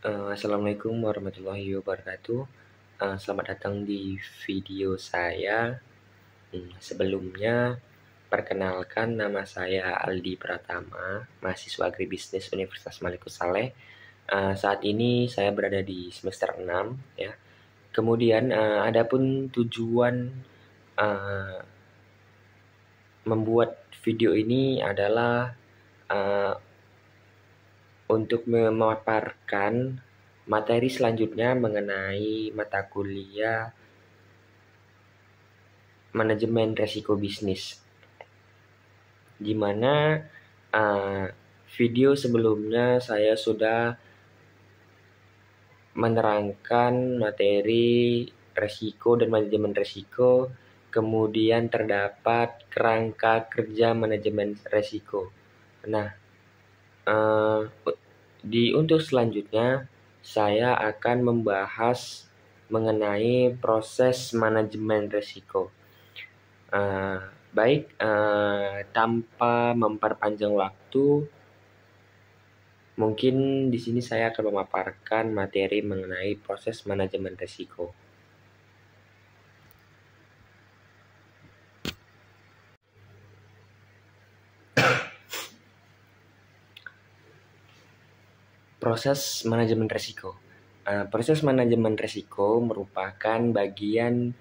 Assalamualaikum warahmatullahi wabarakatuh. Selamat datang di video saya. Sebelumnya, perkenalkan nama saya Aldi Pratama, mahasiswa Agribisnis Universitas Maliku Saleh. Saat ini saya berada di semester 6 ya. Kemudian adapun tujuan membuat video ini adalah untuk memaparkan materi selanjutnya mengenai mata kuliah manajemen resiko bisnis, di mana video sebelumnya saya sudah menerangkan materi resiko dan manajemen resiko, kemudian terdapat kerangka kerja manajemen resiko. Nah, untuk selanjutnya saya akan membahas mengenai proses manajemen resiko. Tanpa memperpanjang waktu, mungkin di sini saya akan memaparkan materi mengenai proses manajemen resiko. Proses manajemen resiko. Proses manajemen resiko merupakan bagian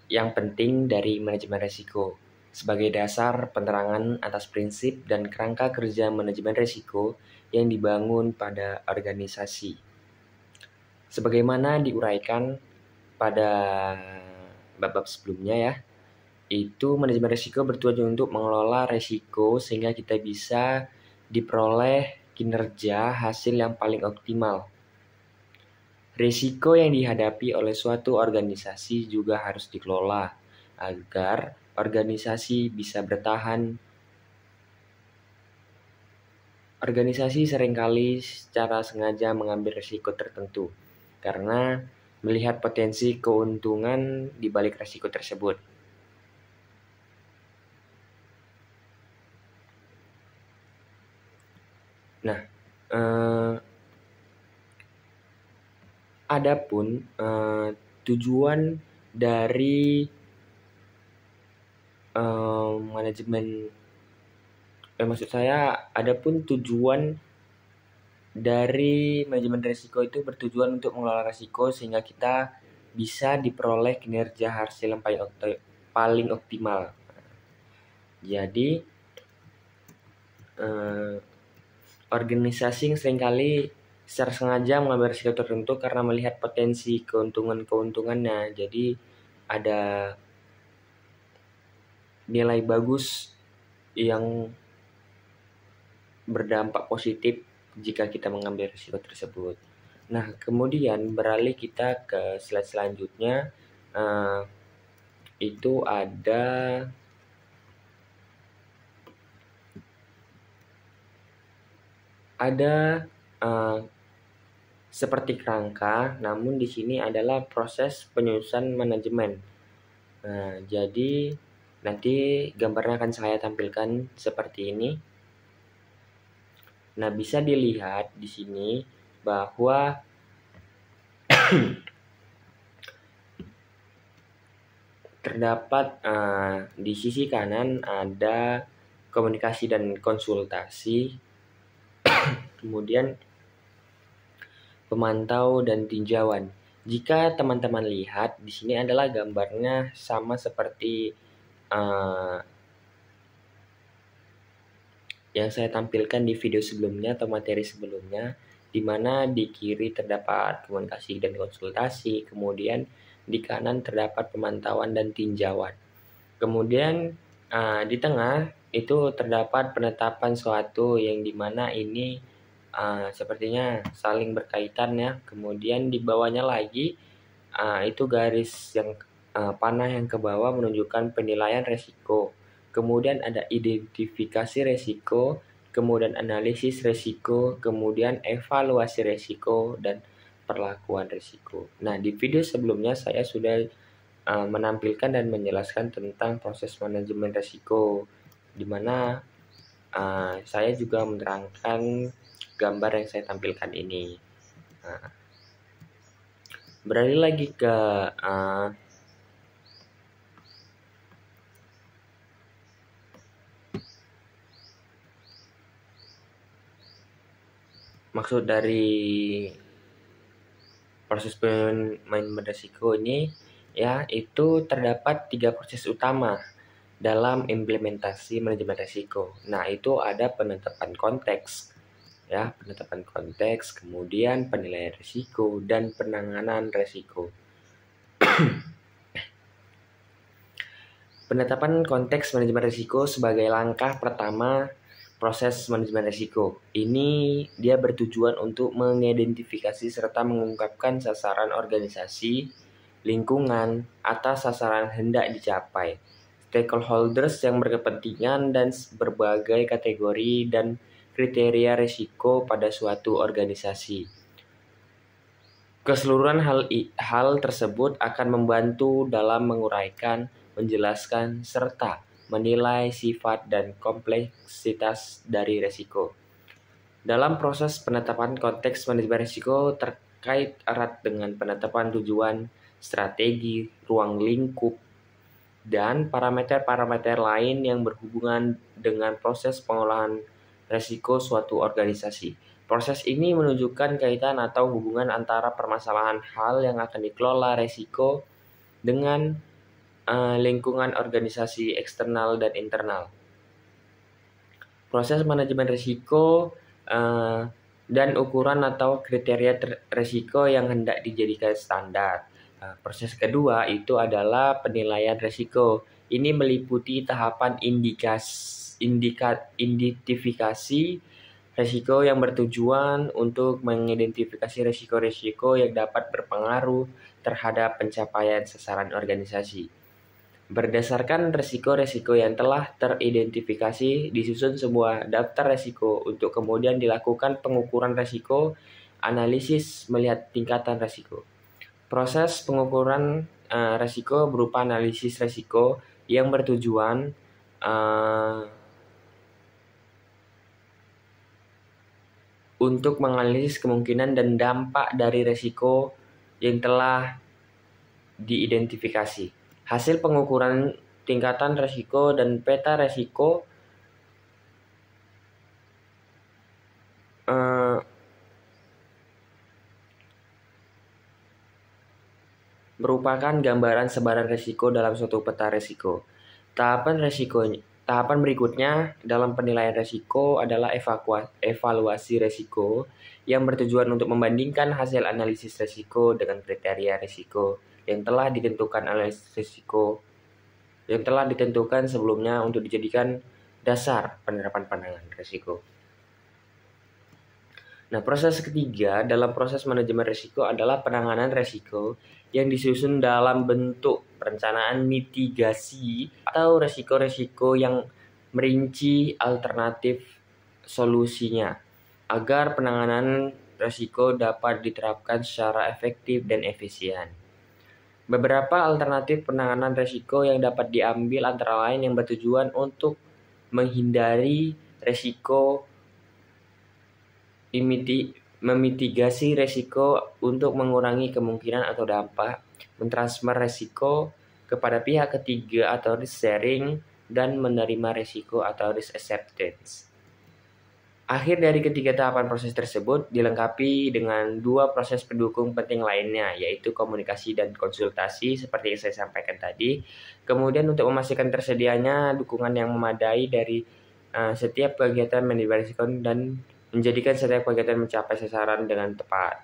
yang penting dari manajemen resiko sebagai dasar penerangan atas prinsip dan kerangka kerja manajemen resiko yang dibangun pada organisasi. Sebagaimana diuraikan pada bab sebelumnya ya, itu manajemen resiko bertujuan untuk mengelola resiko sehingga kita bisa diperoleh kinerja hasil yang paling optimal. Risiko yang dihadapi oleh suatu organisasi juga harus dikelola agar organisasi bisa bertahan. Organisasi seringkali secara sengaja mengambil risiko tertentu karena melihat potensi keuntungan di balik risiko tersebut. Nah, adapun tujuan dari adapun tujuan dari manajemen risiko itu bertujuan untuk mengelola risiko sehingga kita bisa diperoleh kinerja hasil yang paling optimal. Jadi organisasi yang seringkali secara sengaja mengambil risiko tertentu karena melihat potensi keuntungannya. Jadi ada nilai bagus yang berdampak positif jika kita mengambil risiko tersebut. Nah, kemudian beralih kita ke slide selanjutnya, itu ada seperti kerangka, namun di sini adalah proses penyusunan manajemen. Jadi nanti gambarnya akan saya tampilkan seperti ini. Nah, bisa dilihat di sini bahwa terdapat di sisi kanan ada komunikasi dan konsultasi, kemudian pemantau dan tinjauan. Jika teman-teman lihat di sini adalah gambarnya sama seperti yang saya tampilkan di video sebelumnya atau materi sebelumnya, di mana di kiri terdapat komunikasi dan konsultasi, kemudian di kanan terdapat pemantauan dan tinjauan. Kemudian di tengah itu terdapat penetapan suatu yang dimana ini sepertinya saling berkaitan ya. Kemudian di bawahnya lagi itu garis yang panah yang ke bawah menunjukkan penilaian resiko. Kemudian ada identifikasi resiko, kemudian analisis resiko, kemudian evaluasi resiko, dan perlakuan resiko. Nah, di video sebelumnya saya sudah menampilkan dan menjelaskan tentang proses manajemen resiko, di mana saya juga menerangkan gambar yang saya tampilkan ini. Nah, beralih lagi ke maksud dari proses manajemen risiko ini, ya, itu terdapat 3 proses utama dalam implementasi manajemen risiko. Nah, itu ada penetapan konteks, ya, penetapan konteks, kemudian penilaian risiko dan penanganan risiko. Penetapan konteks manajemen risiko sebagai langkah pertama proses manajemen risiko. Ini dia bertujuan untuk mengidentifikasi serta mengungkapkan sasaran organisasi, lingkungan, atas sasaran hendak dicapai, stakeholders yang berkepentingan dan berbagai kategori dan kriteria risiko pada suatu organisasi. Keseluruhan hal tersebut akan membantu dalam menguraikan, menjelaskan, serta menilai sifat dan kompleksitas dari risiko. Dalam proses penetapan konteks manajemen risiko terkait erat dengan penetapan tujuan, strategi, ruang lingkup, dan parameter-parameter lain yang berhubungan dengan proses pengolahan risiko suatu organisasi. Proses ini menunjukkan kaitan atau hubungan antara permasalahan hal yang akan dikelola risiko dengan lingkungan organisasi eksternal dan internal. Proses manajemen risiko dan ukuran atau kriteria risiko yang hendak dijadikan standar. Proses kedua itu adalah penilaian risiko. Ini meliputi tahapan identifikasi risiko yang bertujuan untuk mengidentifikasi risiko-risiko yang dapat berpengaruh terhadap pencapaian sasaran organisasi. Berdasarkan risiko-risiko yang telah teridentifikasi, disusun sebuah daftar risiko untuk kemudian dilakukan pengukuran risiko, analisis melihat tingkatan risiko. Proses pengukuran risiko berupa analisis risiko yang bertujuan untuk menganalisis kemungkinan dan dampak dari risiko yang telah diidentifikasi. Hasil pengukuran tingkatan risiko dan peta risiko merupakan gambaran sebaran risiko dalam suatu peta risiko. Tahapan berikutnya dalam penilaian risiko adalah evaluasi risiko yang bertujuan untuk membandingkan hasil analisis risiko dengan kriteria risiko yang telah ditentukan sebelumnya untuk dijadikan dasar penerapan pandangan risiko. Nah, proses ketiga dalam proses manajemen risiko adalah penanganan risiko yang disusun dalam bentuk perencanaan mitigasi atau risiko-risiko yang merinci alternatif solusinya agar penanganan risiko dapat diterapkan secara efektif dan efisien. Beberapa alternatif penanganan risiko yang dapat diambil antara lain yang bertujuan untuk menghindari risiko, memitigasi risiko untuk mengurangi kemungkinan atau dampak, mentransfer risiko kepada pihak ketiga atau risk sharing, dan menerima risiko atau risk acceptance. Akhir dari ketiga tahapan proses tersebut dilengkapi dengan 2 proses pendukung penting lainnya, yaitu komunikasi dan konsultasi seperti yang saya sampaikan tadi. Kemudian untuk memastikan tersedianya dukungan yang memadai dari setiap kegiatan manajemen risiko dan menjadikan setiap kegiatan mencapai sasaran dengan tepat.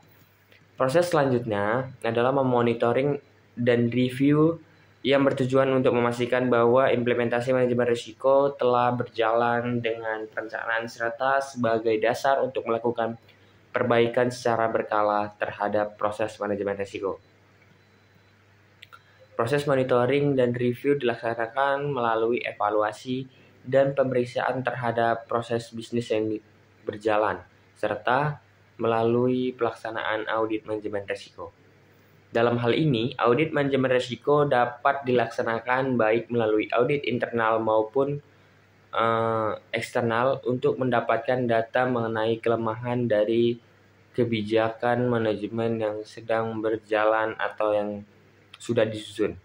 Proses selanjutnya adalah memonitoring dan review yang bertujuan untuk memastikan bahwa implementasi manajemen risiko telah berjalan dengan perencanaan serta sebagai dasar untuk melakukan perbaikan secara berkala terhadap proses manajemen risiko. Proses monitoring dan review dilaksanakan melalui evaluasi dan pemeriksaan terhadap proses bisnis yang berjalan, serta melalui pelaksanaan audit manajemen risiko. Dalam hal ini, audit manajemen risiko dapat dilaksanakan baik melalui audit internal maupun eksternal untuk mendapatkan data mengenai kelemahan dari kebijakan manajemen yang sedang berjalan atau yang sudah disusun.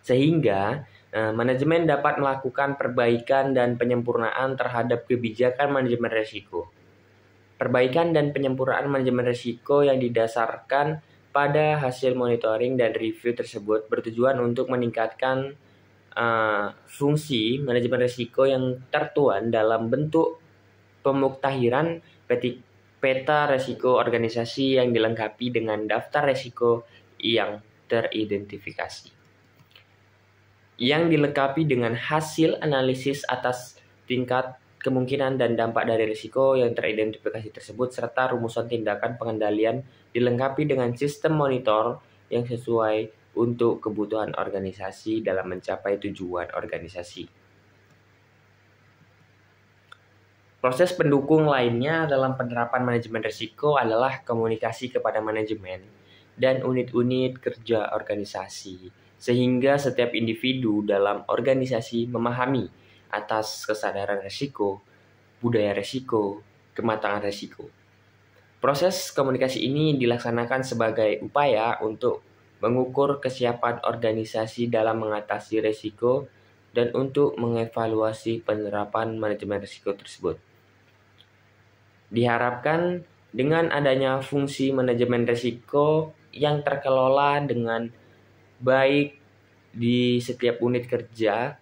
Sehingga manajemen dapat melakukan perbaikan dan penyempurnaan terhadap kebijakan manajemen risiko. Perbaikan dan penyempurnaan manajemen risiko yang didasarkan pada hasil monitoring dan review tersebut bertujuan untuk meningkatkan fungsi manajemen risiko yang tertuang dalam bentuk pemuktahiran peta risiko organisasi yang dilengkapi dengan daftar risiko yang teridentifikasi, yang dilengkapi dengan hasil analisis atas tingkat kemungkinan dan dampak dari risiko yang teridentifikasi tersebut, serta rumusan tindakan pengendalian dilengkapi dengan sistem monitor yang sesuai untuk kebutuhan organisasi dalam mencapai tujuan organisasi. Proses pendukung lainnya dalam penerapan manajemen risiko adalah komunikasi kepada manajemen dan unit-unit kerja organisasi, sehingga setiap individu dalam organisasi memahami atas kesadaran risiko, budaya risiko, kematangan risiko. Proses komunikasi ini dilaksanakan sebagai upaya untuk mengukur kesiapan organisasi dalam mengatasi risiko dan untuk mengevaluasi penerapan manajemen risiko tersebut. Diharapkan dengan adanya fungsi manajemen risiko yang terkelola dengan baik di setiap unit kerja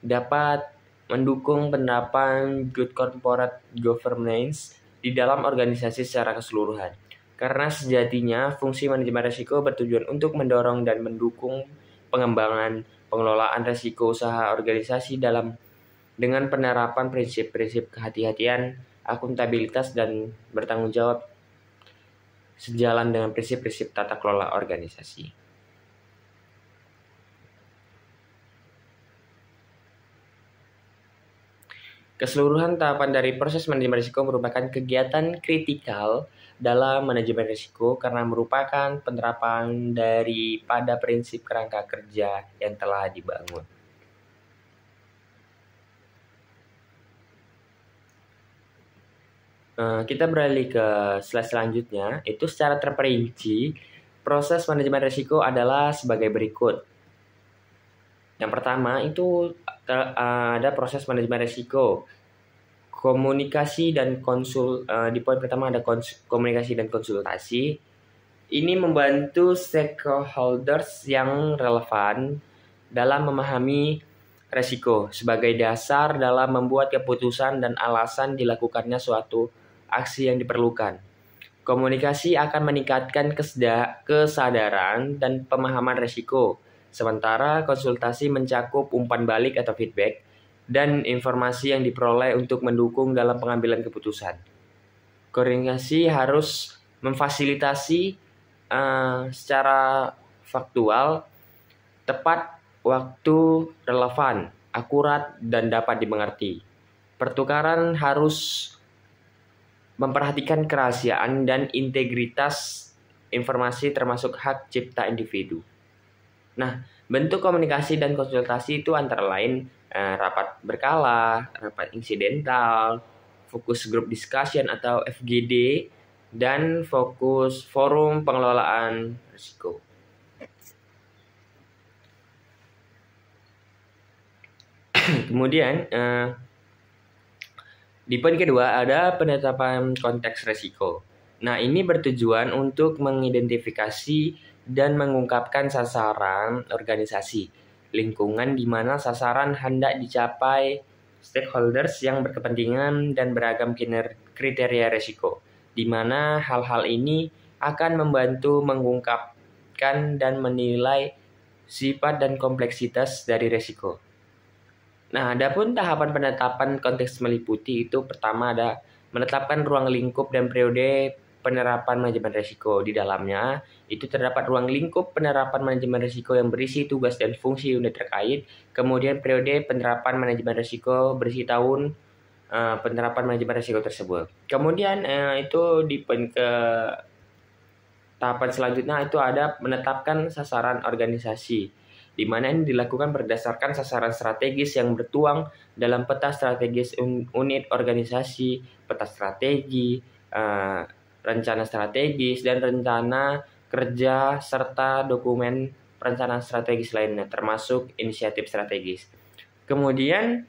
dapat mendukung penerapan good corporate governance di dalam organisasi secara keseluruhan. Karena sejatinya fungsi manajemen risiko bertujuan untuk mendorong dan mendukung pengembangan pengelolaan risiko usaha organisasi dengan penerapan prinsip-prinsip kehati-hatian, akuntabilitas, dan bertanggung jawab sejalan dengan prinsip-prinsip tata kelola organisasi. Keseluruhan tahapan dari proses manajemen risiko merupakan kegiatan kritikal dalam manajemen risiko karena merupakan penerapan daripada prinsip kerangka kerja yang telah dibangun. Kita beralih ke slide selanjutnya. Itu secara terperinci, proses manajemen risiko adalah sebagai berikut. Yang pertama itu ada proses manajemen risiko, komunikasi dan di poin pertama ada komunikasi dan konsultasi. Ini membantu stakeholders yang relevan dalam memahami risiko sebagai dasar dalam membuat keputusan dan alasan dilakukannya suatu aksi yang diperlukan. Komunikasi akan meningkatkan kesadaran dan pemahaman risiko. Sementara konsultasi mencakup umpan balik atau feedback dan informasi yang diperoleh untuk mendukung dalam pengambilan keputusan. Komunikasi harus memfasilitasi secara faktual, tepat waktu, relevan, akurat, dan dapat dimengerti. Pertukaran harus memperhatikan kerahasiaan dan integritas informasi termasuk hak cipta individu. Nah, bentuk komunikasi dan konsultasi itu antara lain rapat berkala, rapat insidental, focus group discussion atau FGD, dan fokus forum pengelolaan risiko. Kemudian di poin kedua ada penetapan konteks risiko. Nah, ini bertujuan untuk mengidentifikasi dan mengungkapkan sasaran organisasi, lingkungan di mana sasaran hendak dicapai, stakeholders yang berkepentingan, dan beragam kriteria risiko, di mana hal-hal ini akan membantu mengungkapkan dan menilai sifat dan kompleksitas dari risiko. Nah, adapun tahapan penetapan konteks meliputi itu pertama ada menetapkan ruang lingkup dan periode penerapan manajemen risiko. Di dalamnya itu terdapat ruang lingkup penerapan manajemen risiko yang berisi tugas dan fungsi unit terkait, kemudian periode penerapan manajemen risiko berisi tahun penerapan manajemen risiko tersebut. Kemudian itu di tahapan selanjutnya itu ada menetapkan sasaran organisasi, di mana ini dilakukan berdasarkan sasaran strategis yang bertuang dalam peta strategis unit organisasi, peta strategi, rencana strategis, dan rencana kerja serta dokumen perencanaan strategis lainnya, termasuk inisiatif strategis. Kemudian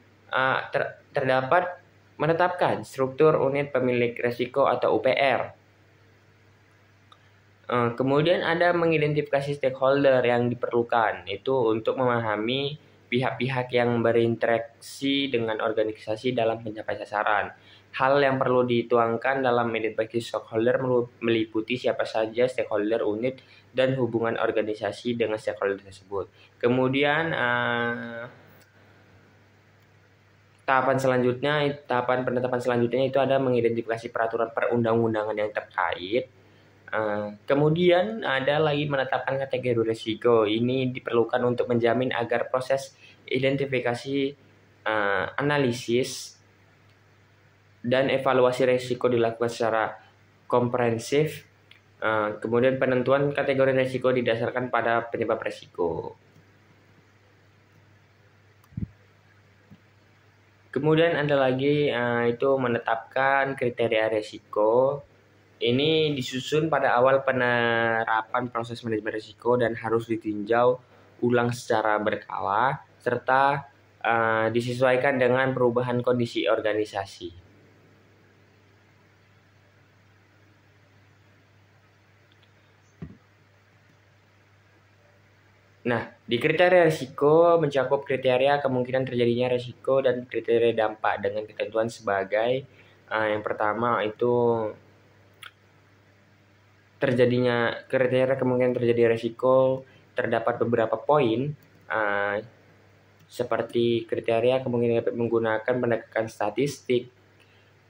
terdapat menetapkan struktur unit pemilik resiko atau UPR. Kemudian ada mengidentifikasi stakeholder yang diperlukan, itu untuk memahami pihak-pihak yang berinteraksi dengan organisasi dalam mencapai sasaran. Hal yang perlu dituangkan dalam identifikasi stakeholder meliputi siapa saja stakeholder unit dan hubungan organisasi dengan stakeholder tersebut. Kemudian tahapan penetapan selanjutnya itu ada mengidentifikasi peraturan perundang-undangan yang terkait. Kemudian ada lagi menetapkan kategori risiko. Ini diperlukan untuk menjamin agar proses identifikasi, analisis, dan evaluasi risiko dilakukan secara komprehensif. Kemudian penentuan kategori risiko didasarkan pada penyebab risiko. Kemudian ada lagi itu menetapkan kriteria risiko. Ini disusun pada awal penerapan proses manajemen risiko dan harus ditinjau ulang secara berkala serta disesuaikan dengan perubahan kondisi organisasi. Nah, di kriteria risiko mencakup kriteria kemungkinan terjadinya risiko dan kriteria dampak dengan ketentuan sebagai yang pertama itu terjadinya kriteria kemungkinan terjadi risiko terdapat beberapa poin seperti kriteria kemungkinan dapat menggunakan pendekatan statistik,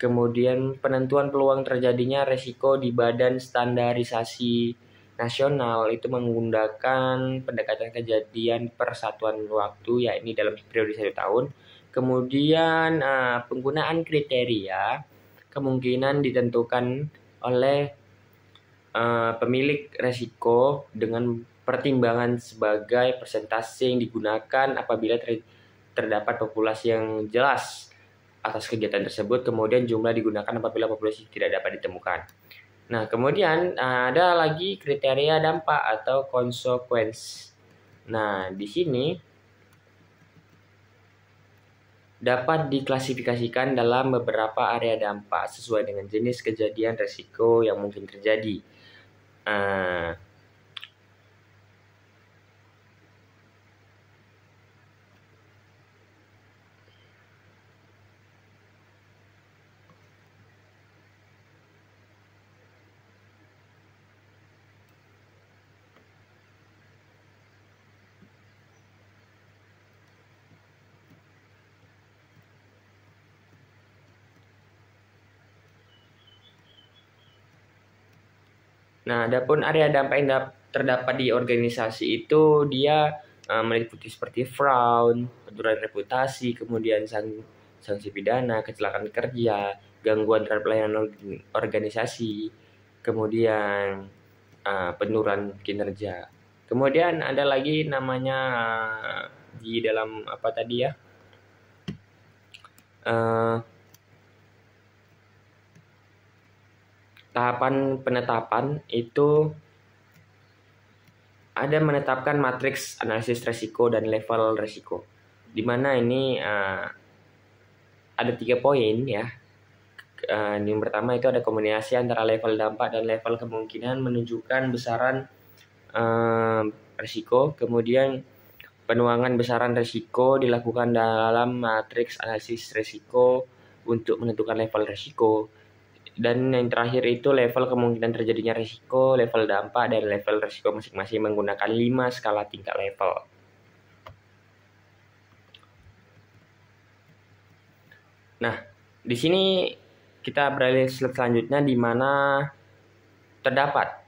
kemudian penentuan peluang terjadinya risiko di Badan Standarisasi Nasional itu menggunakan pendekatan kejadian per satuan waktu, yakni dalam periode 1 tahun. Kemudian penggunaan kriteria kemungkinan ditentukan oleh pemilik risiko dengan pertimbangan sebagai persentase yang digunakan apabila terdapat populasi yang jelas atas kegiatan tersebut, kemudian jumlah digunakan apabila populasi tidak dapat ditemukan. Nah, kemudian ada lagi kriteria dampak atau konsekuensi. Nah, di sini dapat diklasifikasikan dalam beberapa area dampak sesuai dengan jenis kejadian risiko yang mungkin terjadi. Nah, adapun area dampak yang terdapat di organisasi itu dia meliputi seperti fraud, penurunan reputasi, kemudian sanksi pidana, kecelakaan kerja, gangguan terhadap pelayanan organisasi, kemudian penurunan kinerja. Kemudian ada lagi namanya di dalam apa tadi ya? Tahapan penetapan itu ada menetapkan matriks analisis risiko dan level risiko, di mana ini ada 3 poin ya. Yang pertama itu ada kombinasi antara level dampak dan level kemungkinan menunjukkan besaran risiko. Kemudian penuangan besaran risiko dilakukan dalam matriks analisis risiko untuk menentukan level risiko. Dan yang terakhir itu level kemungkinan terjadinya risiko, level dampak, dan level risiko masing-masing menggunakan 5 skala tingkat level. Nah, di sini kita beralih slide selanjutnya di mana terdapat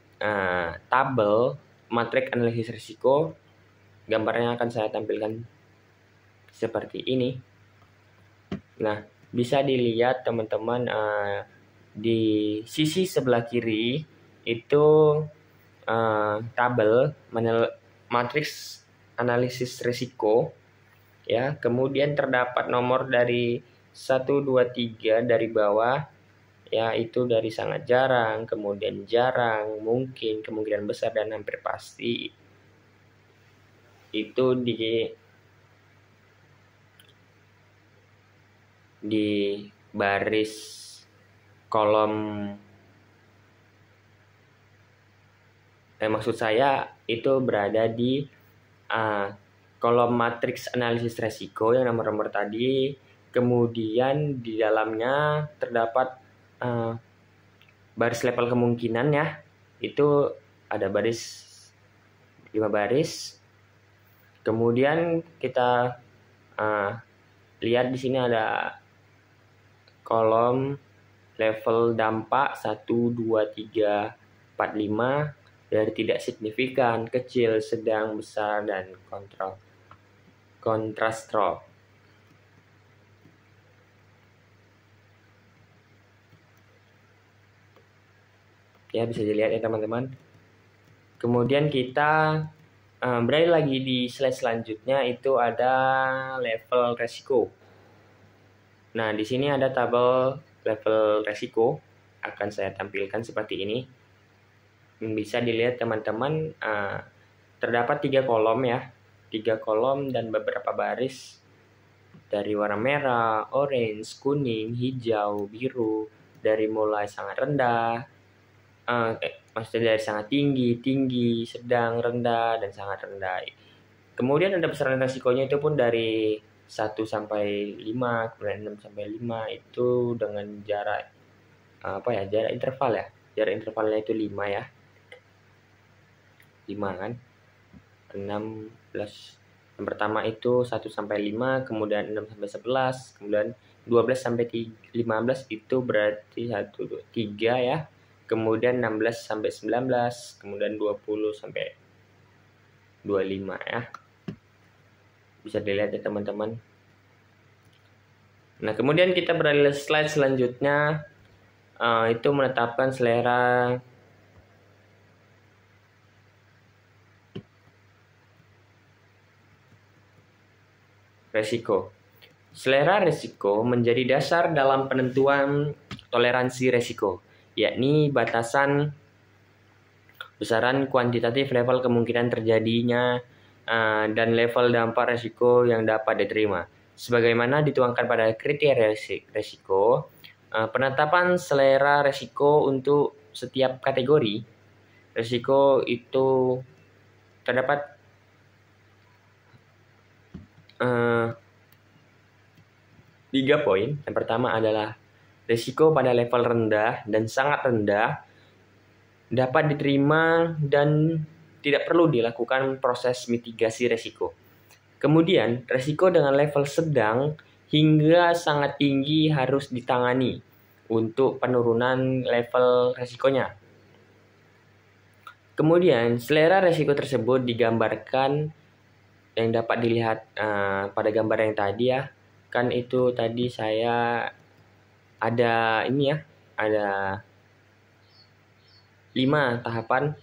tabel matriks analisis risiko. Gambarnya akan saya tampilkan seperti ini. Nah, bisa dilihat teman-teman di sisi sebelah kiri itu tabel matriks analisis risiko ya. Kemudian terdapat nomor dari 1, 2, 3 dari bawah ya, itu dari sangat jarang, kemudian jarang, mungkin, kemungkinan besar, dan hampir pasti. Itu di baris kolom, maksud saya itu berada di kolom matriks analisis resiko yang nomor-nomor tadi. Kemudian di dalamnya terdapat baris level kemungkinan, ya, itu ada 5 baris. Kemudian kita lihat di sini ada kolom level dampak 1, 2, 3, 4, 5 dari tidak signifikan, kecil, sedang, besar, dan kontras drop. Ya, bisa dilihat ya teman-teman. Kemudian kita beralih lagi di slide selanjutnya, itu ada level resiko. Nah, di sini ada tabel level resiko, akan saya tampilkan seperti ini. Bisa dilihat teman-teman, terdapat 3 kolom, ya, 3 kolom dan beberapa baris dari warna merah, orange, kuning, hijau, biru, dari mulai sangat rendah, maksudnya dari sangat tinggi, sedang, rendah, dan sangat rendah. Kemudian ada besaran resikonya itu pun dari 1 sampai 5, kemudian 6 sampai 5, itu dengan jarak jarak interval, ya. Jarak intervalnya itu 5, ya. 5 kan. 16. Yang pertama itu 1 sampai 5, kemudian 6 sampai 11, kemudian 12 sampai 15 itu berarti 1 2 3, ya. Kemudian 16 sampai 19, kemudian 20 sampai 25, ya. Bisa dilihat ya teman-teman. Nah, kemudian kita beralih ke slide selanjutnya, itu menetapkan selera resiko. Selera resiko menjadi dasar dalam penentuan toleransi resiko, yakni batasan besaran kuantitatif level kemungkinan terjadinya dan level dampak resiko yang dapat diterima. Sebagaimana dituangkan pada kriteria resiko, penetapan selera resiko untuk setiap kategori resiko itu terdapat 3 poin. Yang pertama adalah resiko pada level rendah dan sangat rendah dapat diterima dan tidak perlu dilakukan proses mitigasi resiko. Kemudian, resiko dengan level sedang hingga sangat tinggi harus ditangani untuk penurunan level resikonya. Kemudian, selera resiko tersebut digambarkan yang dapat dilihat pada gambar yang tadi, ya. Kan itu tadi saya ada ini, ya, ada 5 tahapan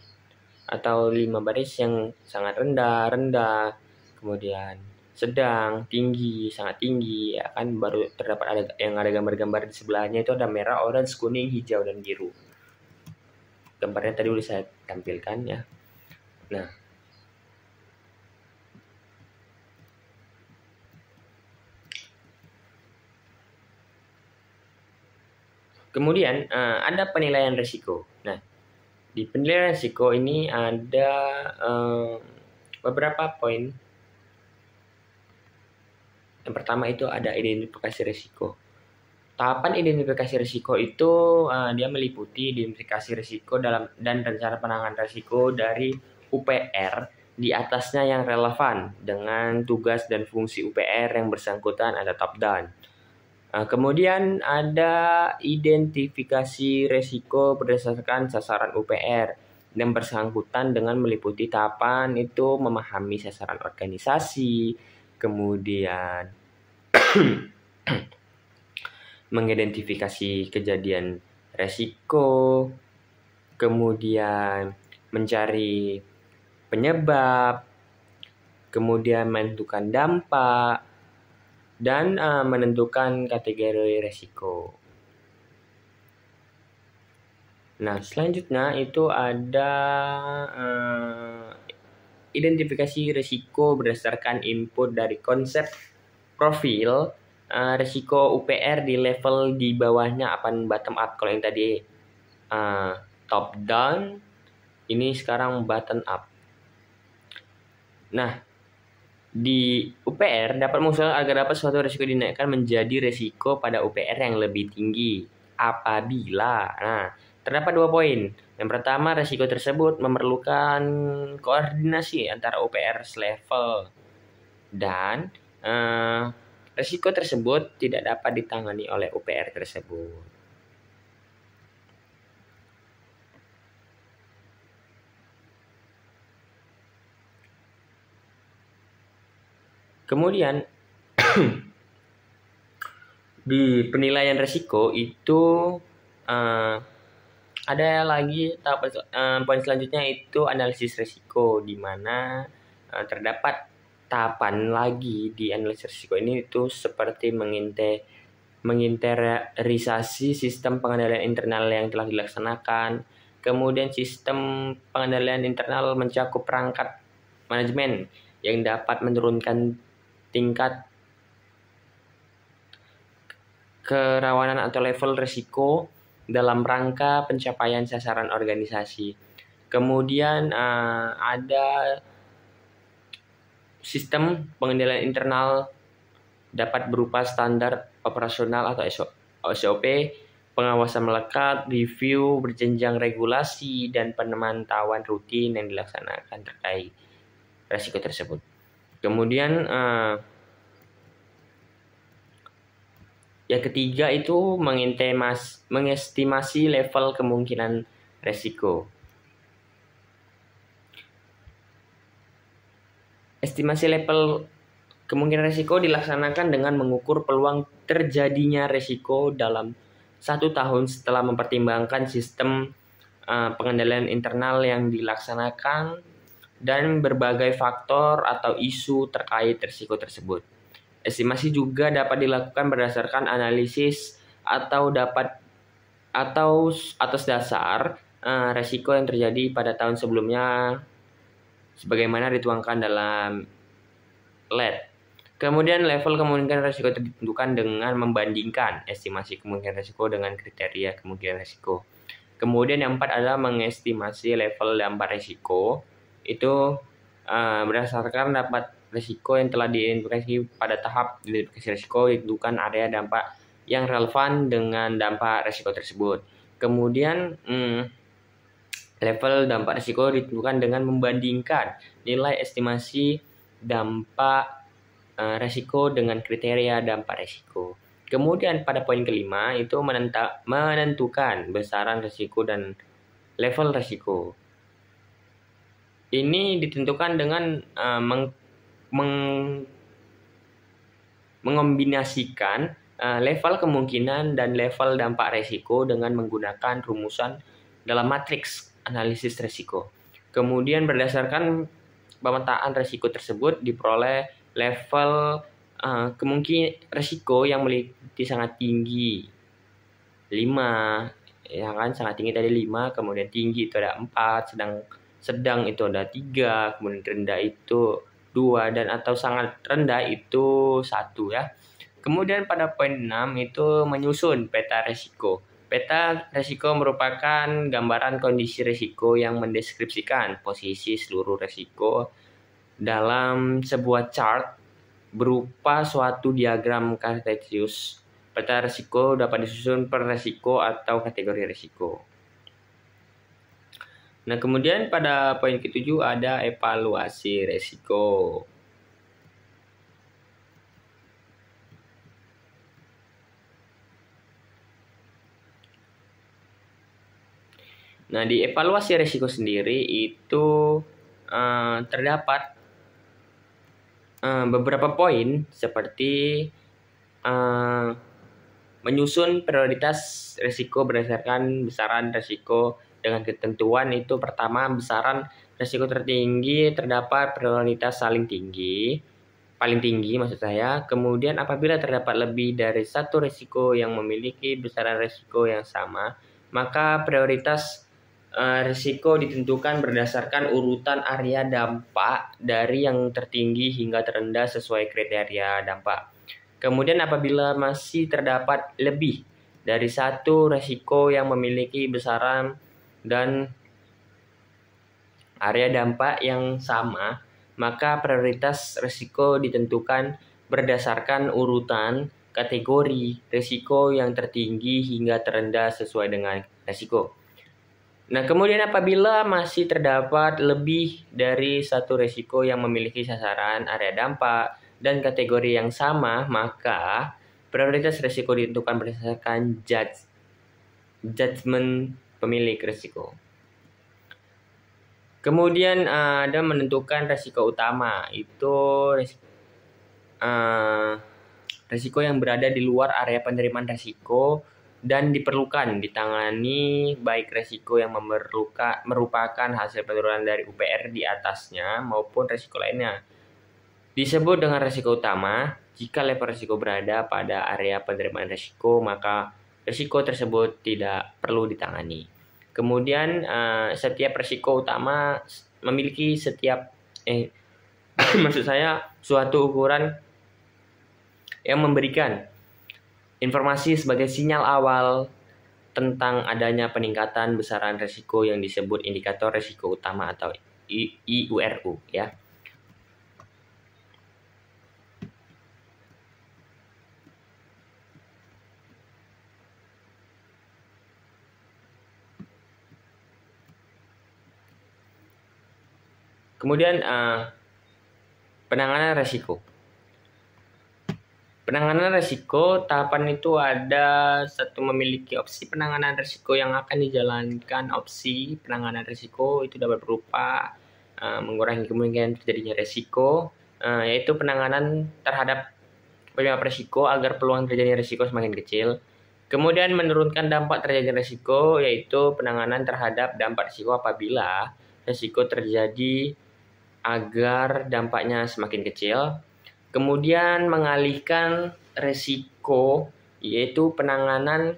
atau 5 baris yang sangat rendah, kemudian sedang, tinggi, sangat tinggi, ya kan, baru terdapat ada gambar-gambar di sebelahnya itu ada merah, orange, kuning, hijau, dan biru. Gambarnya tadi udah saya tampilkan, ya. Nah, kemudian ada penilaian risiko. Nah, di penilaian risiko ini ada beberapa poin. Yang pertama itu ada identifikasi risiko. Tahapan identifikasi risiko itu dia meliputi identifikasi risiko dan rencana penanganan risiko dari UPR di atasnya yang relevan dengan tugas dan fungsi UPR yang bersangkutan ada top down. Kemudian ada identifikasi risiko berdasarkan sasaran UPR yang bersangkutan dengan meliputi tahapan itu memahami sasaran organisasi, kemudian mengidentifikasi kejadian resiko, kemudian mencari penyebab, kemudian menentukan dampak, dan menentukan kategori resiko. Nah, selanjutnya itu ada identifikasi risiko berdasarkan input dari konsep profil risiko UPR di level di bawahnya apa bottom up. Kalau yang tadi top down, ini sekarang bottom up. Nah, di UPR dapat mengusulkan agar dapat suatu risiko dinaikkan menjadi risiko pada UPR yang lebih tinggi apabila terdapat 2 poin. Yang pertama, risiko tersebut memerlukan koordinasi antara UPR level dan risiko tersebut tidak dapat ditangani oleh UPR tersebut. Kemudian di penilaian risiko itu ada lagi tahap poin selanjutnya itu analisis risiko, di mana terdapat tahapan lagi di analisis risiko ini itu seperti menginterisasi sistem pengendalian internal yang telah dilaksanakan. Kemudian sistem pengendalian internal mencakup perangkat manajemen yang dapat menurunkan tingkat kerawanan atau level risiko dalam rangka pencapaian sasaran organisasi. Kemudian ada sistem pengendalian internal dapat berupa standar operasional atau SOP, pengawasan melekat, review berjenjang regulasi, dan pemantauan rutin yang dilaksanakan terkait risiko tersebut. Kemudian yang ketiga itu mengestimasi level kemungkinan risiko. Estimasi level kemungkinan risiko dilaksanakan dengan mengukur peluang terjadinya risiko dalam 1 tahun setelah mempertimbangkan sistem pengendalian internal yang dilaksanakan dan berbagai faktor atau isu terkait risiko tersebut. Estimasi juga dapat dilakukan berdasarkan analisis atau atas dasar risiko yang terjadi pada tahun sebelumnya sebagaimana dituangkan dalam LED. Kemudian level kemungkinan risiko ditentukan dengan membandingkan estimasi kemungkinan risiko dengan kriteria kemungkinan risiko. Kemudian yang 4 adalah mengestimasi level dampak risiko. Itu berdasarkan dampak risiko yang telah diidentifikasi pada tahap identifikasi risiko, ditentukan area dampak yang relevan dengan dampak risiko tersebut. Kemudian level dampak risiko ditentukan dengan membandingkan nilai estimasi dampak risiko dengan kriteria dampak risiko. Kemudian pada poin kelima itu menentukan besaran risiko dan level risiko. Ini ditentukan dengan mengombinasikan level kemungkinan dan level dampak risiko dengan menggunakan rumusan dalam matriks analisis risiko. Kemudian berdasarkan pemetaan risiko tersebut diperoleh level kemungkinan risiko yang memiliki sangat tinggi 5, ya kan, sangat tinggi tadi 5, kemudian tinggi itu ada 4, sedang itu ada 3, kemudian rendah itu 2, dan atau sangat rendah itu 1 ya. Kemudian pada poin 6 itu menyusun peta risiko. Peta risiko merupakan gambaran kondisi risiko yang mendeskripsikan posisi seluruh risiko dalam sebuah chart berupa suatu diagram kartesius. Peta risiko dapat disusun per risiko atau kategori risiko. Nah, kemudian pada poin ke-7 ada evaluasi risiko. Nah, di evaluasi risiko sendiri itu terdapat beberapa poin seperti menyusun prioritas risiko berdasarkan besaran risiko dengan ketentuan itu pertama besaran risiko tertinggi terdapat prioritas paling tinggi maksud saya. Kemudian apabila terdapat lebih dari satu risiko yang memiliki besaran risiko yang sama, maka prioritas risiko ditentukan berdasarkan urutan area dampak dari yang tertinggi hingga terendah sesuai kriteria dampak. Kemudian apabila masih terdapat lebih dari satu risiko yang memiliki besaran dan area dampak yang sama, maka prioritas risiko ditentukan berdasarkan urutan kategori risiko yang tertinggi hingga terendah sesuai dengan risiko. Nah, kemudian apabila masih terdapat lebih dari satu risiko yang memiliki sasaran, area dampak, dan kategori yang sama, maka prioritas risiko ditentukan berdasarkan judgement pemilik risiko. Kemudian ada menentukan risiko utama, itu risiko yang berada di luar area penerimaan risiko dan diperlukan ditangani baik risiko yang merupakan hasil penurunan dari UPR di atasnya maupun risiko lainnya. Disebut dengan risiko utama jika level risiko berada pada area penerimaan risiko, maka risiko tersebut tidak perlu ditangani. Kemudian setiap risiko utama memiliki suatu ukuran yang memberikan informasi sebagai sinyal awal tentang adanya peningkatan besaran risiko yang disebut indikator risiko utama atau IURU ya. Kemudian penanganan risiko. Penanganan risiko, tahapan itu ada satu, memiliki opsi penanganan risiko yang akan dijalankan. Opsi penanganan risiko itu dapat berupa mengurangi kemungkinan terjadinya risiko, yaitu penanganan terhadap penyebab risiko agar peluang terjadinya risiko semakin kecil. Kemudian menurunkan dampak terjadinya risiko, yaitu penanganan terhadap dampak risiko apabila risiko terjadi agar dampaknya semakin kecil. Kemudian mengalihkan risiko, yaitu penanganan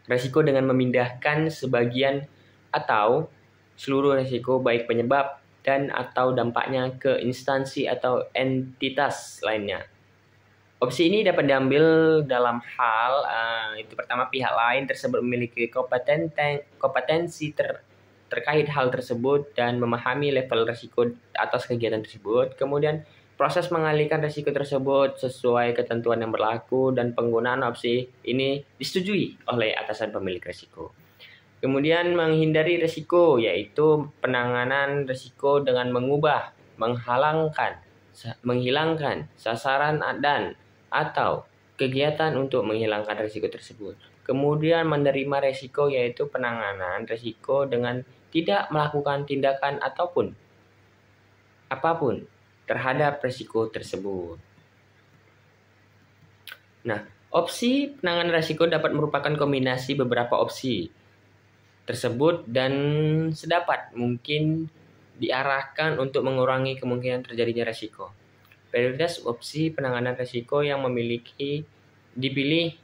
risiko dengan memindahkan sebagian atau seluruh risiko baik penyebab dan atau dampaknya ke instansi atau entitas lainnya. Opsi ini dapat diambil dalam hal itu pertama, pihak lain tersebut memiliki kompetensi terkait hal tersebut dan memahami level risiko atas kegiatan tersebut. Kemudian proses mengalihkan risiko tersebut sesuai ketentuan yang berlaku dan penggunaan opsi ini disetujui oleh atasan pemilik risiko. Kemudian menghindari risiko, yaitu penanganan risiko dengan menghilangkan sasaran dan atau kegiatan untuk menghilangkan risiko tersebut. Kemudian menerima risiko, yaitu penanganan risiko dengan tidak melakukan tindakan apapun terhadap risiko tersebut. Nah, opsi penanganan risiko dapat merupakan kombinasi beberapa opsi tersebut dan sedapat mungkin diarahkan untuk mengurangi kemungkinan terjadinya risiko. Prioritas opsi penanganan risiko yang dipilih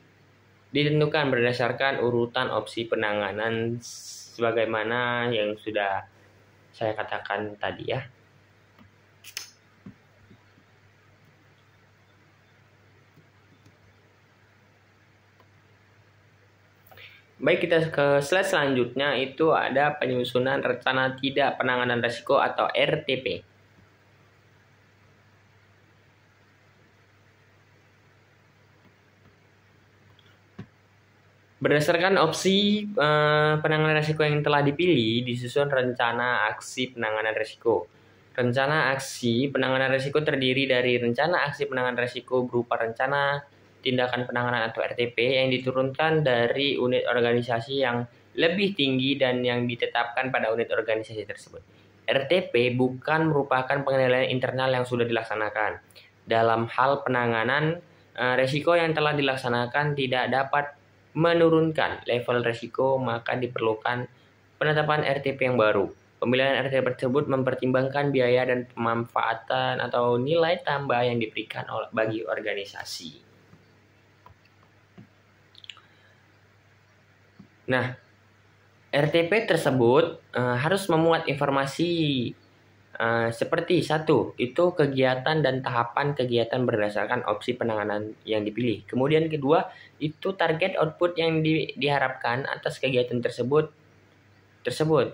ditentukan berdasarkan urutan opsi penanganan sebagaimana yang sudah saya katakan tadi ya. Baik, kita ke slide selanjutnya, itu ada penyusunan rencana tidak penanganan risiko atau RTP. Berdasarkan opsi penanganan risiko yang telah dipilih, disusun rencana aksi penanganan risiko. Rencana aksi penanganan risiko terdiri dari rencana aksi penanganan risiko berupa rencana tindakan penanganan atau RTP yang diturunkan dari unit organisasi yang lebih tinggi dan yang ditetapkan pada unit organisasi tersebut. RTP bukan merupakan pengendalian internal yang sudah dilaksanakan. Dalam hal penanganan risiko yang telah dilaksanakan tidak dapat menurunkan level risiko, maka diperlukan penetapan RTP yang baru. Pemilihan RTP tersebut mempertimbangkan biaya dan pemanfaatan atau nilai tambah yang diberikan bagi organisasi. Nah, RTP tersebut harus memuat informasi seperti satu, itu kegiatan dan tahapan kegiatan berdasarkan opsi penanganan yang dipilih. Kemudian kedua, itu target output yang diharapkan atas kegiatan tersebut.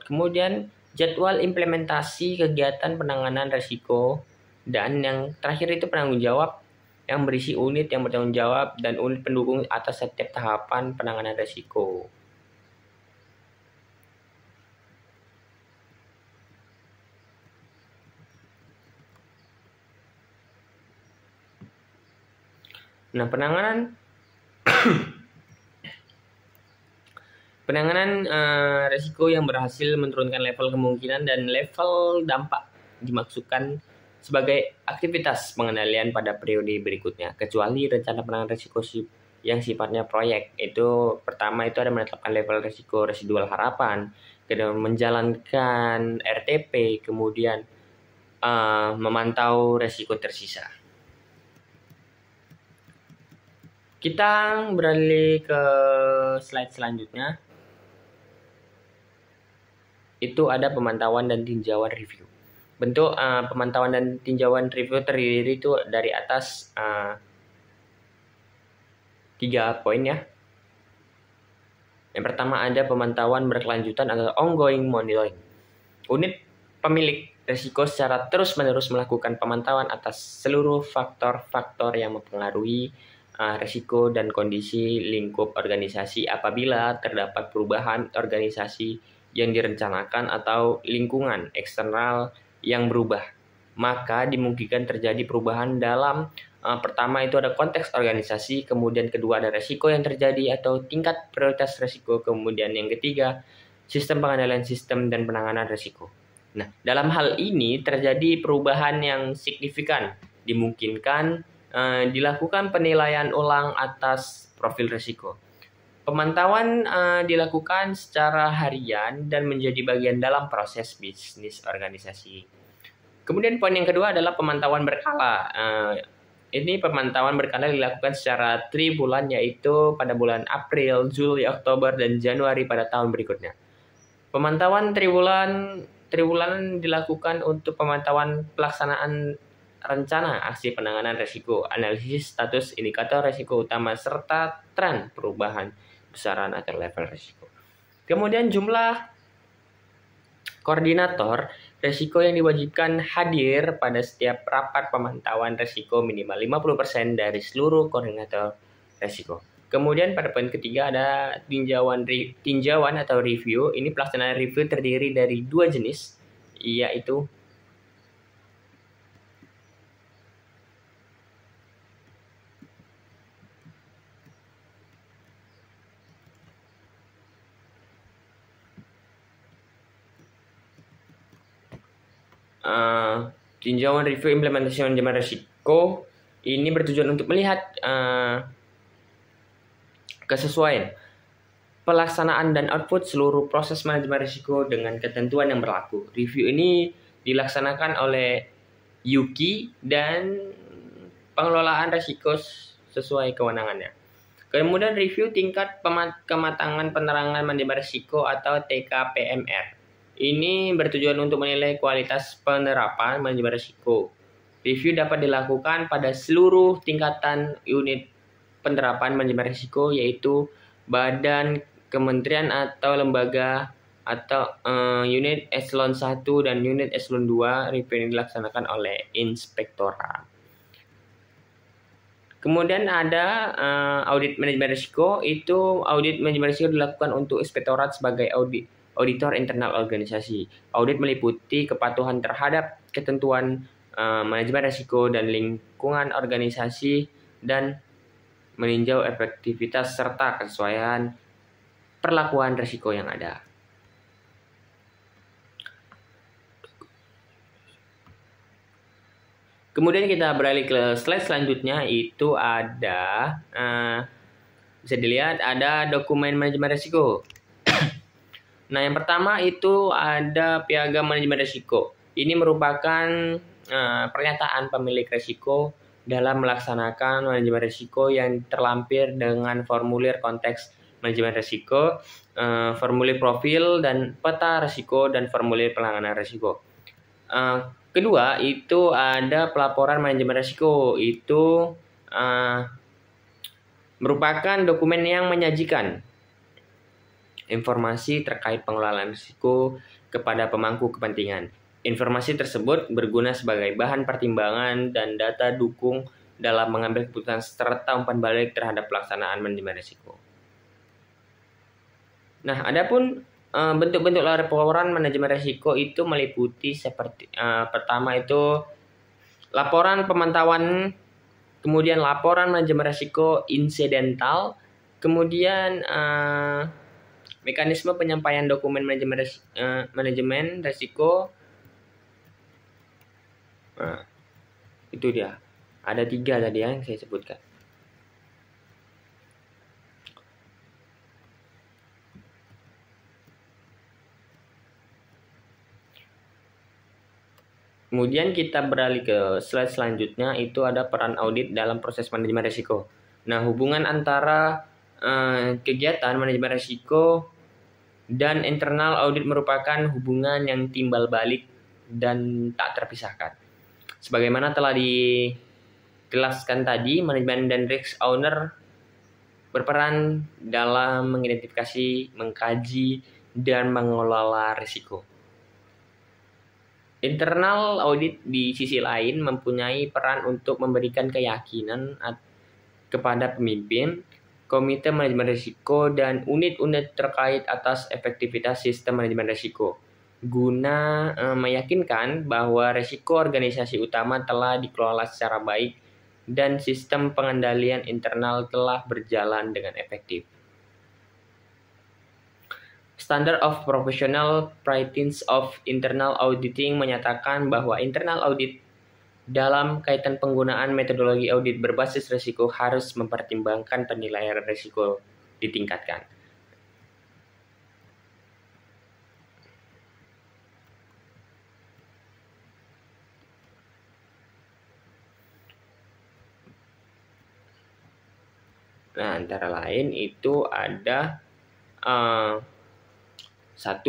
Kemudian jadwal implementasi kegiatan penanganan risiko, dan yang terakhir itu penanggung jawab yang berisi unit yang bertanggung jawab dan unit pendukung atas setiap tahapan penanganan risiko. Nah, penanganan risiko yang berhasil menurunkan level kemungkinan dan level dampak dimaksudkan sebagai aktivitas pengendalian pada periode berikutnya, kecuali rencana penanganan risiko yang sifatnya proyek. Itu pertama itu ada menetapkan level risiko residual harapan, kemudian menjalankan RTP, kemudian memantau risiko tersisa. Kita beralih ke slide selanjutnya. Itu ada pemantauan dan tinjauan review. Bentuk pemantauan dan tinjauan review terdiri itu dari atas 3 poin ya. Yang pertama ada pemantauan berkelanjutan atau ongoing monitoring. Unit pemilik risiko secara terus-menerus melakukan pemantauan atas seluruh faktor-faktor yang mempengaruhi risiko dan kondisi lingkup organisasi apabila terdapat perubahan organisasi yang direncanakan atau lingkungan eksternal yang berubah, maka dimungkinkan terjadi perubahan dalam pertama itu ada konteks organisasi, kemudian kedua ada risiko yang terjadi atau tingkat prioritas risiko, kemudian yang ketiga sistem pengendalian sistem dan penanganan risiko. Nah, dalam hal ini terjadi perubahan yang signifikan, dimungkinkan dilakukan penilaian ulang atas profil risiko. Pemantauan dilakukan secara harian dan menjadi bagian dalam proses bisnis organisasi. Kemudian poin yang kedua adalah pemantauan berkala. Ini pemantauan berkala dilakukan secara triwulan, yaitu pada bulan April, Juli, Oktober, dan Januari pada tahun berikutnya. Pemantauan triwulan dilakukan untuk pemantauan pelaksanaan rencana aksi penanganan risiko, analisis status indikator risiko utama, serta tren perubahan besaran atau level risiko. Kemudian jumlah koordinator risiko yang diwajibkan hadir pada setiap rapat pemantauan risiko minimal 50% dari seluruh koordinator risiko. Kemudian pada poin ketiga ada tinjauan atau review. Ini pelaksanaan review terdiri dari 2 jenis, yaitu tinjauan review implementasi manajemen risiko. Ini bertujuan untuk melihat kesesuaian pelaksanaan dan output seluruh proses manajemen risiko dengan ketentuan yang berlaku. Review ini dilaksanakan oleh Yuki dan pengelolaan risiko sesuai kewenangannya. Kemudian review tingkat kematangan penerangan manajemen risiko atau TKPMR. Ini bertujuan untuk menilai kualitas penerapan manajemen risiko. Review dapat dilakukan pada seluruh tingkatan unit penerapan manajemen risiko, yaitu badan, kementerian atau lembaga, atau unit eselon 1 dan unit eselon 2. Review ini dilaksanakan oleh inspektorat. Kemudian ada audit manajemen risiko. Itu audit manajemen risiko dilakukan untuk inspektorat sebagai auditor internal organisasi. Audit meliputi kepatuhan terhadap ketentuan manajemen risiko dan lingkungan organisasi dan meninjau efektivitas serta kesesuaian perlakuan risiko yang ada. Kemudian kita beralih ke slide selanjutnya, itu ada bisa dilihat ada dokumen manajemen risiko. Nah, yang pertama itu ada piagam manajemen risiko. Ini merupakan pernyataan pemilik risiko dalam melaksanakan manajemen risiko yang terlampir dengan formulir konteks manajemen risiko, formulir profil dan peta risiko dan formulir penanganan risiko. Kedua itu ada pelaporan manajemen risiko, itu merupakan dokumen yang menyajikan informasi terkait pengelolaan risiko kepada pemangku kepentingan. Informasi tersebut berguna sebagai bahan pertimbangan dan data dukung dalam mengambil keputusan serta umpan balik terhadap pelaksanaan manajemen risiko. Nah, adapun bentuk-bentuk laporan manajemen risiko itu meliputi seperti pertama itu laporan pemantauan, kemudian laporan manajemen risiko insidental, kemudian mekanisme penyampaian dokumen manajemen risiko. Nah, itu dia. Ada 3 tadi yang saya sebutkan. Kemudian kita beralih ke slide selanjutnya, itu ada peran audit dalam proses manajemen risiko. Nah, hubungan antara kegiatan manajemen risiko dan internal audit merupakan hubungan yang timbal balik dan tak terpisahkan. Sebagaimana telah dijelaskan tadi, manajemen dan risk owner berperan dalam mengidentifikasi, mengkaji, dan mengelola risiko. Internal audit di sisi lain mempunyai peran untuk memberikan keyakinan kepada pemimpin, komite manajemen risiko, dan unit-unit terkait atas efektivitas sistem manajemen risiko, guna meyakinkan bahwa risiko organisasi utama telah dikelola secara baik dan sistem pengendalian internal telah berjalan dengan efektif. Standard of Professional Practice of Internal Auditing menyatakan bahwa internal audit dalam kaitan penggunaan metodologi audit berbasis risiko harus mempertimbangkan penilaian risiko ditingkatkan. Nah, antara lain itu ada 1.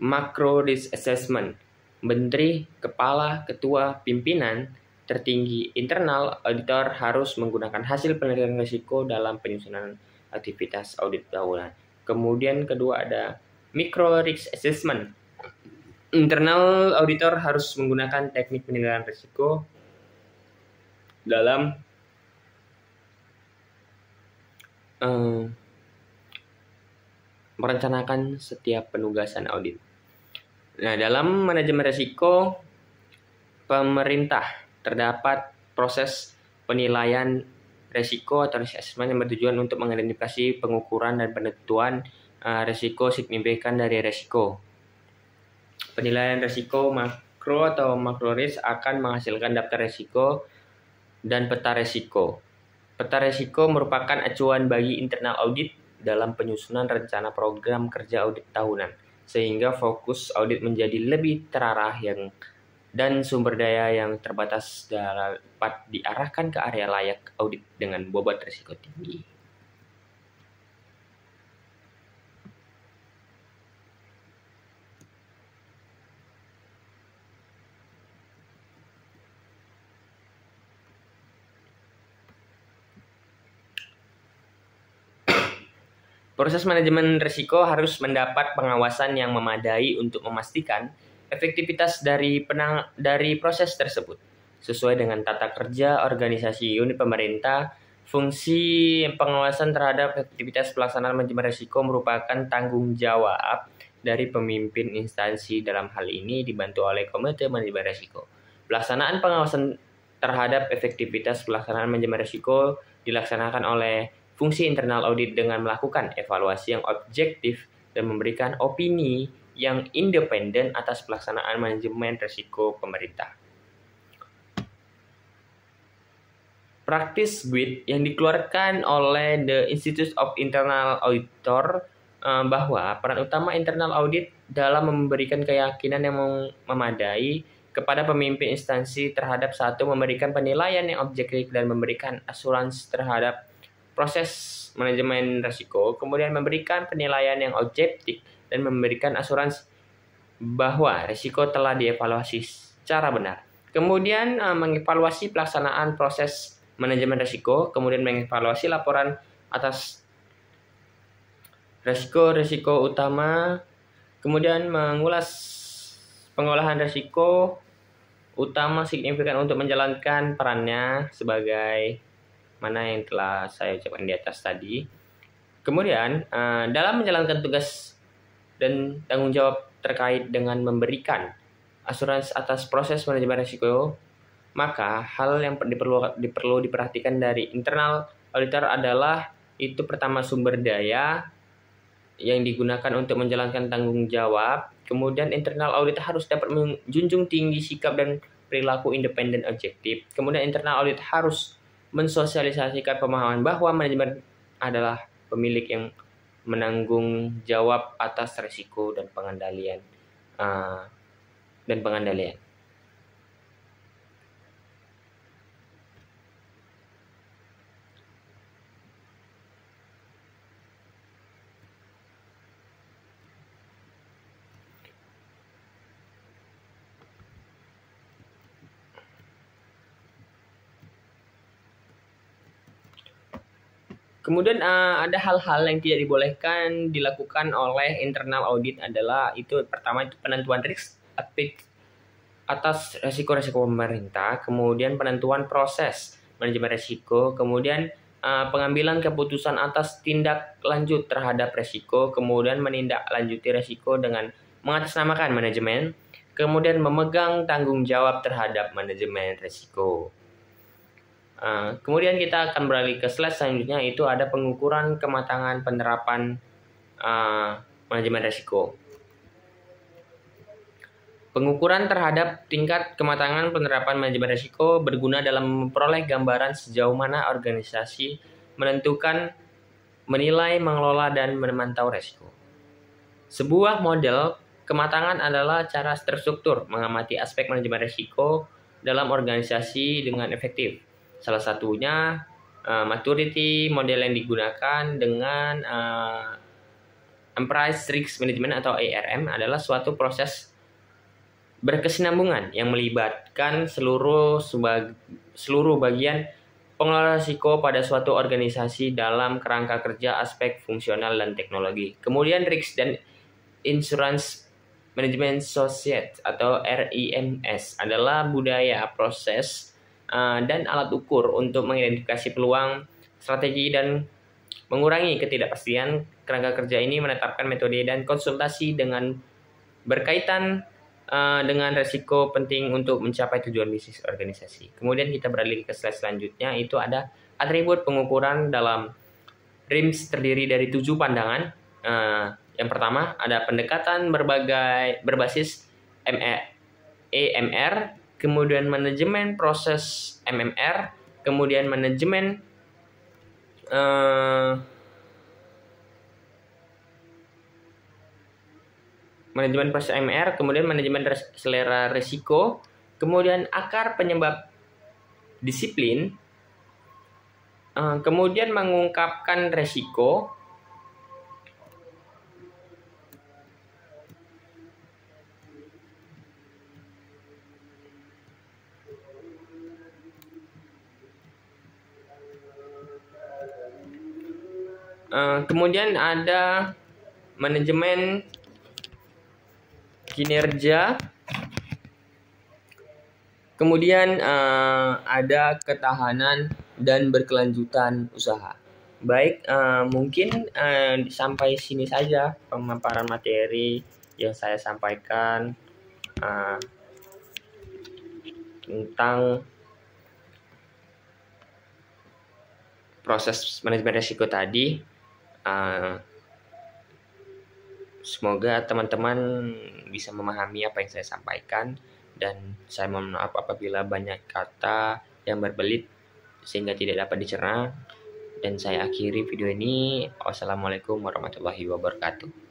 Macro Risk Assessment. Menteri, Kepala, Ketua, Pimpinan tertinggi internal auditor harus menggunakan hasil penilaian risiko dalam penyusunan aktivitas audit tahunan. Kemudian kedua ada Micro Risk Assessment. Internal auditor harus menggunakan teknik penilaian risiko dalam merencanakan setiap penugasan audit. Nah, dalam manajemen risiko pemerintah terdapat proses penilaian risiko atau risk assessment yang bertujuan untuk mengidentifikasi pengukuran dan penentuan risiko signifikan dari risiko. Penilaian risiko makro atau macro risk akan menghasilkan daftar risiko dan peta risiko. Peta risiko merupakan acuan bagi internal audit dalam penyusunan rencana program kerja audit tahunan, sehingga fokus audit menjadi lebih terarah dan sumber daya yang terbatas dapat diarahkan ke area layak audit dengan bobot risiko tinggi. Proses manajemen risiko harus mendapat pengawasan yang memadai untuk memastikan efektivitas dari proses tersebut. Sesuai dengan tata kerja organisasi unit pemerintah, fungsi pengawasan terhadap efektivitas pelaksanaan manajemen risiko merupakan tanggung jawab dari pemimpin instansi, dalam hal ini dibantu oleh komite manajemen risiko. Pelaksanaan pengawasan terhadap efektivitas pelaksanaan manajemen risiko dilaksanakan oleh fungsi internal audit dengan melakukan evaluasi yang objektif dan memberikan opini yang independen atas pelaksanaan manajemen risiko pemerintah. Practice Guide yang dikeluarkan oleh The Institute of Internal Auditor bahwa peran utama internal audit dalam memberikan keyakinan yang memadai kepada pemimpin instansi terhadap 1. Memberikan penilaian yang objektif dan memberikan asuransi terhadap proses manajemen risiko, kemudian memberikan penilaian yang objektif dan memberikan asuransi bahwa risiko telah dievaluasi secara benar. Kemudian mengevaluasi pelaksanaan proses manajemen risiko, kemudian mengevaluasi laporan atas risiko-risiko utama, kemudian mengulas pengolahan risiko utama signifikan untuk menjalankan perannya sebagai mana yang telah saya ucapkan di atas tadi. Kemudian dalam menjalankan tugas dan tanggung jawab terkait dengan memberikan asuransi atas proses manajemen risiko, maka hal yang perlu diperhatikan dari internal auditor adalah itu pertama sumber daya yang digunakan untuk menjalankan tanggung jawab. Kemudian internal audit harus dapat menjunjung tinggi sikap dan perilaku independen objektif. Kemudian internal audit harus mensosialisasikan pemahaman bahwa manajemen adalah pemilik yang menanggung jawab atas risiko dan pengendalian. Kemudian ada hal-hal yang tidak dibolehkan dilakukan oleh internal audit adalah itu pertama itu penentuan risk atas risiko-risiko pemerintah, kemudian penentuan proses manajemen risiko, kemudian pengambilan keputusan atas tindak lanjut terhadap risiko, kemudian menindaklanjuti risiko dengan mengatasnamakan manajemen, kemudian memegang tanggung jawab terhadap manajemen risiko. Kemudian kita akan beralih ke slide selanjutnya, itu ada pengukuran kematangan penerapan manajemen risiko. Pengukuran terhadap tingkat kematangan penerapan manajemen risiko berguna dalam memperoleh gambaran sejauh mana organisasi menentukan, menilai, mengelola, dan memantau risiko. Sebuah model kematangan adalah cara terstruktur mengamati aspek manajemen risiko dalam organisasi dengan efektif. Salah satunya maturity model yang digunakan dengan Enterprise Risk Management atau ARM adalah suatu proses berkesinambungan yang melibatkan seluruh bagian pengelola risiko pada suatu organisasi dalam kerangka kerja aspek fungsional dan teknologi. Kemudian Risk dan Insurance Management Society atau RIMS adalah budaya, proses, dan alat ukur untuk mengidentifikasi peluang, strategi, dan mengurangi ketidakpastian. Kerangka kerja ini menetapkan metode dan konsultasi dengan berkaitan dengan risiko penting untuk mencapai tujuan bisnis organisasi. Kemudian kita beralih ke slide selanjutnya, itu ada atribut pengukuran dalam RIMS terdiri dari 7 pandangan. Yang pertama ada pendekatan berbasis EMR, kemudian manajemen proses MMR, kemudian manajemen proses MMR, kemudian manajemen selera risiko, kemudian akar penyebab disiplin, kemudian mengungkapkan risiko, kemudian ada manajemen kinerja, kemudian ada ketahanan dan berkelanjutan usaha. Baik, mungkin sampai sini saja pemaparan materi yang saya sampaikan tentang proses manajemen risiko tadi. Semoga teman-teman bisa memahami apa yang saya sampaikan, dan saya mohon maaf apabila banyak kata yang berbelit sehingga tidak dapat dicerna. Dan saya akhiri video ini. Wassalamualaikum warahmatullahi wabarakatuh.